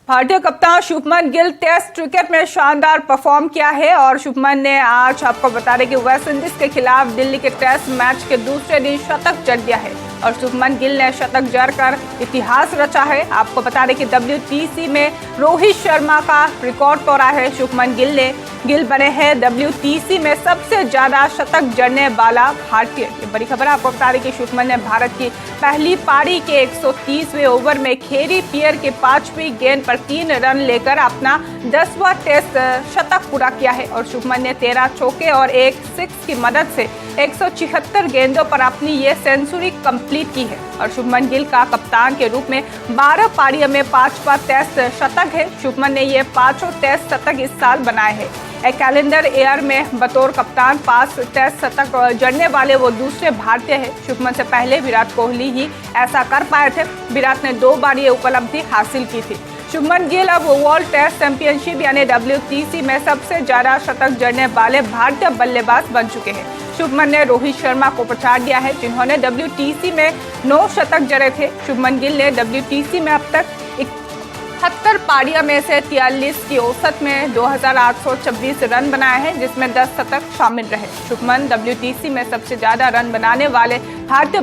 भारतीय कप्तान Shubman Gill test cricket में शानदार परफॉर्म किया है और शुभमन ने आज आपको बता दें कि वेस्ट इंडीज के खिलाफ दिल्ली के टेस्ट मैच के दूसरे दिन शतक जड़ दिया है और शुभमन गिल ने शतक जड़कर इतिहास रचा है। आपको बता दें कि WTC में रोहित शर्मा का रिकॉर्ड तोड़ा है। शुभमन गिल बने हैं WTC में सबसे ज्यादा शतक जड़ने वाला भारतीय। ये बड़ी खबर है। आपको बता दें कि शुभमन ने भारत की पहली पारी के 130वें ओवर में खेरी पियर के 5वीं गेंद पर 3 रन लेकर अपना 10वां टेस्ट शतक पूरा किया है और शुभमन ने 13 चौके और एक सिक्स की मदद से 176 गेंदों पर अपनी ये सेंचुरी कंप्लीट की है और शुभमन गिल का कप्तान के रूप में 12 पारियों में 5वां टेस्ट शतक है। शुभमन ने ये 5 टेस्ट शतक इस साल बनाए हैं। एक कैलेंडर ईयर में बतौर कप्तान 5 टेस्ट शतक जड़ने वाले वो दूसरे भारतीय हैं। शुभमन से पहले विराट कोहली ही ऐसा कर पाए थे। विराट ने 2 बार ये उपलब्धि हासिल की थी। शुभमन गिल अब वर्ल्ड टेस्ट चैंपियनशिप यानी WTC में सबसे ज्यादा शतक जड़ने वाले भारतीय बल्लेबाज बन चुके हैं। शुभमन ने रोहित शर्मा को पछाड़ दिया है जिन्होंने WTC में 9 शतक जड़े थे। शुभमन गिल ने WTC में अब तक 71 पारियों में से 43 की औसत में 2826 रन बनाए हैं जिसमें 10 शतक शामिल रहे। शुभमन WTC में सबसे ज्यादा रन बनाने वाले भारतीय